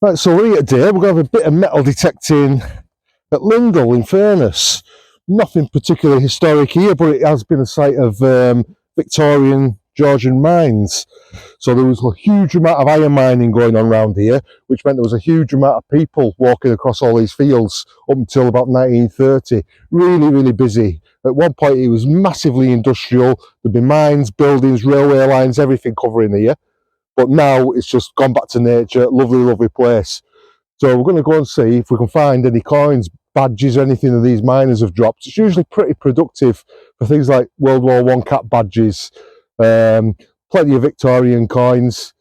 Right, so we're here today. We're going to have a bit of metal detecting at Lindal in Furness. Nothing particularly historic here, but it has been a site of Victorian Georgian mines. So there was a huge amount of iron mining going on around here, which meant there was a huge amount of people walking across all these fields up until about 1930. Really, really busy. At one point it was massively industrial. There'd be mines, buildings, railway lines, everything covering here. But now it's just gone back to nature. Lovely, lovely place. So we're going to go and see if we can find any coins, badges, anything that these miners have dropped. It's usually pretty productive for things like World War One cap badges, plenty of Victorian coins.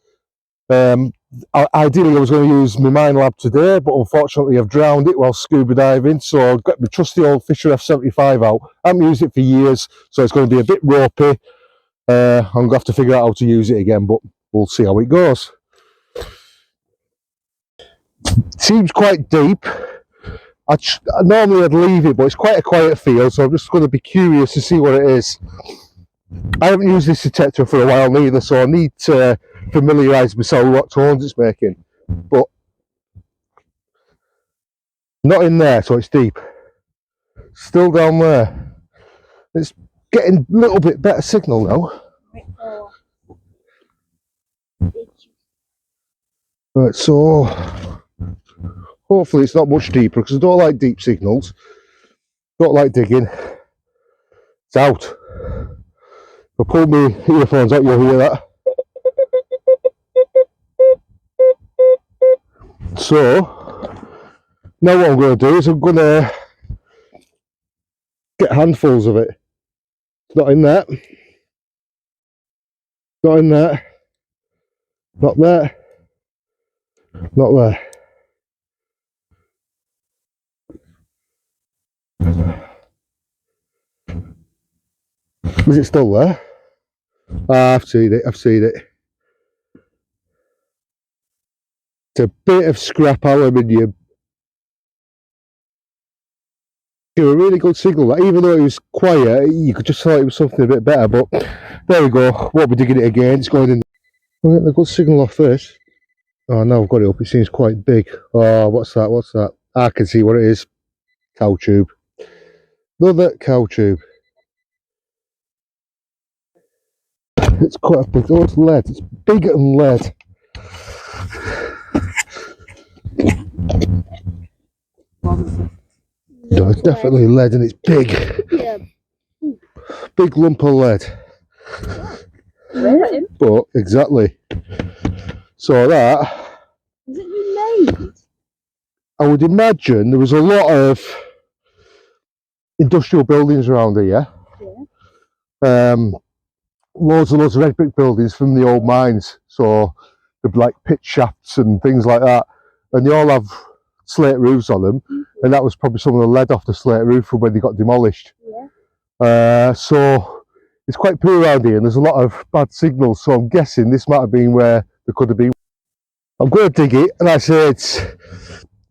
Ideally, I was going to use my mine lab today, but unfortunately I've drowned it while scuba diving, so I've got my trusty old Fisher F75 out. I haven't used it for years, so it's going to be a bit ropey. I'm going to have to figure out how to use it again, but we'll see how it goes. Seems quite deep. Normally I'd leave it, but it's quite a quiet field, so I'm just going to be curious to see what it is. I haven't used this detector for a while neither, so I need to familiarise myself with what tones it's making. But not in there, so it's deep. Still down there. It's getting a little bit better signal now. Right, so hopefully it's not much deeper, because I don't like deep signals. Don't like digging. It's out. If I pull my earphones out, you'll hear that. So now what I'm going to do is I'm going to get handfuls of it. It's not in that. Not in that. Not there. Not there. Is it still there? Ah, I've seen it. I've seen it. It's a bit of scrap aluminium. It was a really good signal. That, even though it was quiet, you could just tell it was something a bit better. But there we go. Won't be digging it again. It's going in. I'm getting a good signal off this. Oh, now I've got it up. It seems quite big. Oh, what's that? What's that? I can see what it is. Cow tube. Another cow tube. It's quite a big. Oh, it's lead. It's bigger than lead. No, it's definitely lead, and it's big. Yeah. Big lump of lead. But exactly. So that. Is it made? I would imagine there was a lot of industrial buildings around here. Yeah. Loads and loads of red brick buildings from the old mines. So there'd be like pit shafts and things like that, and they all have slate roofs on them. And that was probably some of the lead off the slate roof from when they got demolished. Yeah. So it's quite poor around here, and there's a lot of bad signals. So I'm guessing this might have been where there could have been. I'm going to dig it, and I say it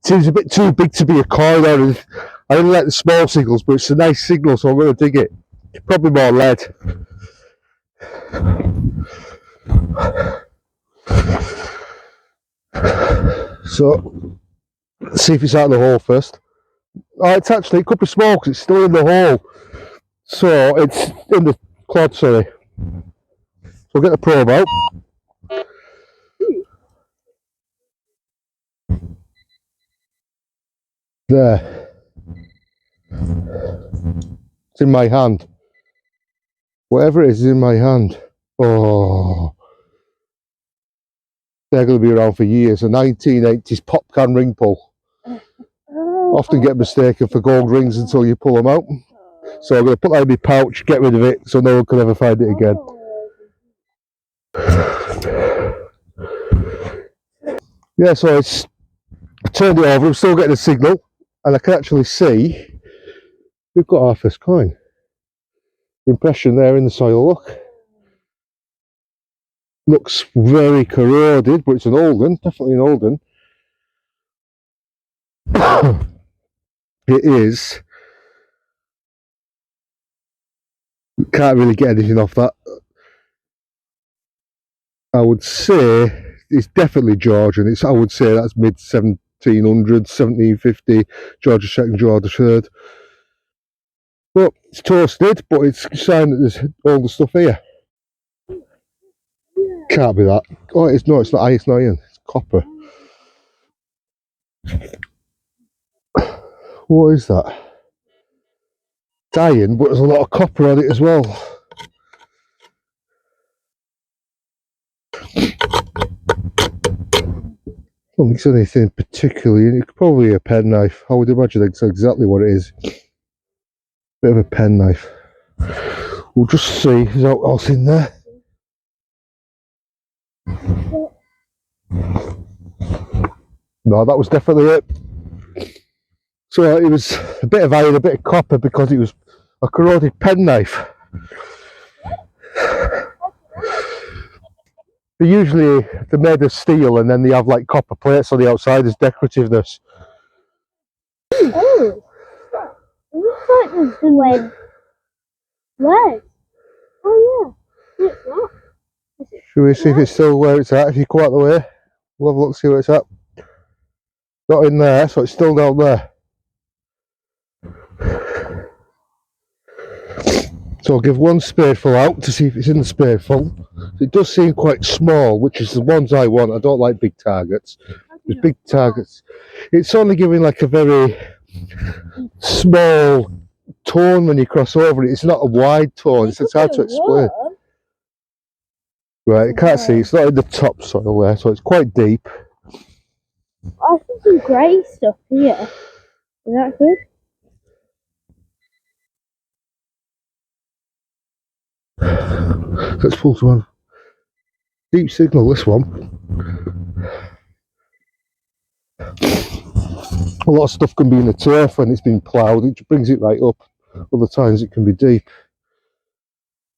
seems a bit too big to be a coin. I only like the small signals, but it's a nice signal, so I'm going to dig it. Probably more lead. So let's see if it's out of the hole first. Oh, it's actually, it could be small because it's still in the hole. So it's in the clod, sorry. So we'll get the probe out. There. It's in my hand. Whatever it is in my hand. Oh. They're going to be around for years. A 1980s pop can ring pull. Often get mistaken for gold rings until you pull them out. So I'm going to put that in my pouch, get rid of it, so no one can ever find it again. Yeah, so I turned it over, I'm still getting a signal, and I can actually see we've got our first coin. The impression there in the soil, look. Looks very corroded, but it's an old one, definitely an old one. It is. Can't really get anything off that. I would say it's definitely Georgian. I would say that's mid 1700s, 1750, George II, George III. But it's toasted, but it's a sign that there's all the stuff here. Can't be that. Oh, it's not iron, it's copper. What is that? It's iron, but there's a lot of copper on it as well. I don't think it's anything particularly. It's probably a penknife. I would imagine that's exactly what it is. Bit of a penknife. We'll just see if there's anything else in there. No, that was definitely it. So it was a bit of iron, a bit of copper, because it was a corroded penknife. Usually they're made of steel and then they have like copper plates on the outside as decorativeness. Oh, it looks like there's been legs. Oh yeah, it's not. Should we see if it's still where it's at? If you come out the way, we'll have a look, see where it's at. Not in there, so it's still down there. So I'll give one spadeful out to see if it's in the spadeful. It does seem quite small, which is the ones I want. I don't like big targets. With big targets, it's only giving like a very small tone when you cross over it. It's not a wide tone. It's hard to explain. Right, you can't see. It's not in the top soil there, so it's quite deep. I see some grey stuff here. Is that good? Let's pull one. Deep signal, this one. A lot of stuff can be in the turf when it's been ploughed. It brings it right up. Other times it can be deep.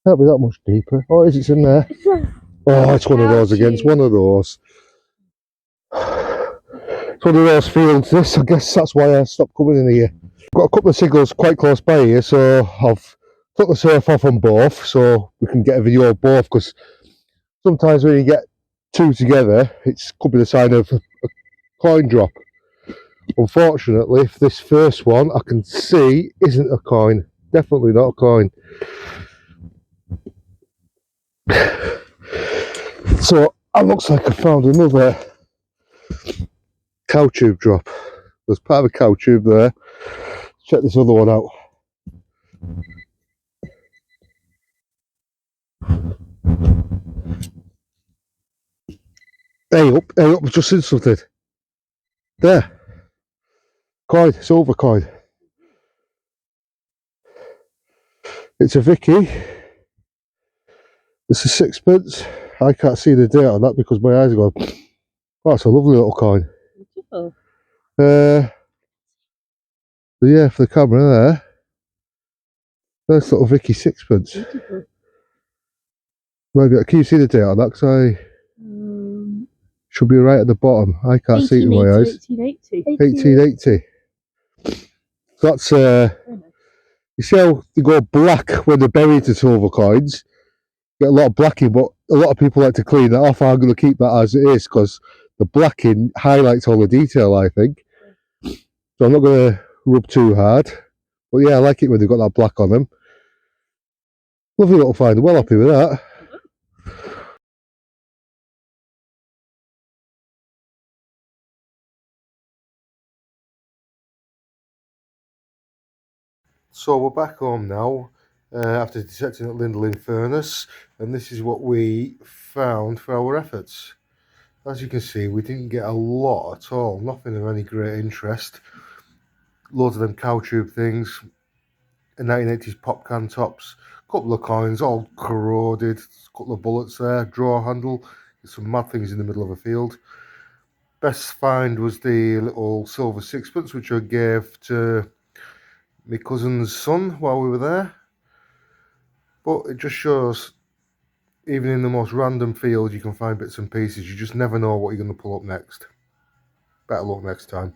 Can't be that much deeper. Oh, is it in there? Oh, it's one of those again. It's one of those. It's one of those fields. This, I guess that's why I stopped coming in here. Got a couple of signals quite close by here, so I've took the surf off on both so we can get a video of both, because sometimes when you get two together, it could be the sign of a coin drop. Unfortunately, this first one I can see isn't a coin. Definitely not a coin. So it looks like I found another cow tube drop. There's part of a cow tube there. Check this other one out. Hey up, I've just seen something. There. Coin, silver coin. It's a Vicky. It's a sixpence. I can't see the date on that because my eyes are going. Oh, it's a lovely little coin. Beautiful. Yeah, for the camera there. Nice little Vicky sixpence. Beautiful. Maybe can you see the date on that? Because I should be right at the bottom. I can't see it with my eyes. 1880. That's you see how they go black when they're buried to silver coins. Get a lot of blacking, but a lot of people like to clean that off. I'm going to keep that as it is because the blacking highlights all the detail, I think. So I'm not going to rub too hard. But yeah, I like it when they've got that black on them. Lovely little find. Well happy with that. So we're back home now after detecting at Lindal in Furness, and this is what we found for our efforts. As you can see, we didn't get a lot at all, nothing of any great interest. Loads of them cow tube things, 1980s pop can tops, couple of coins, all corroded, couple of bullets there, draw handle, some mad things in the middle of a field. Best find was the little silver sixpence, which I gave to my cousin's son while we were there. But it just shows, even in the most random field, you can find bits and pieces. You just never know what you're going to pull up next. Better luck next time.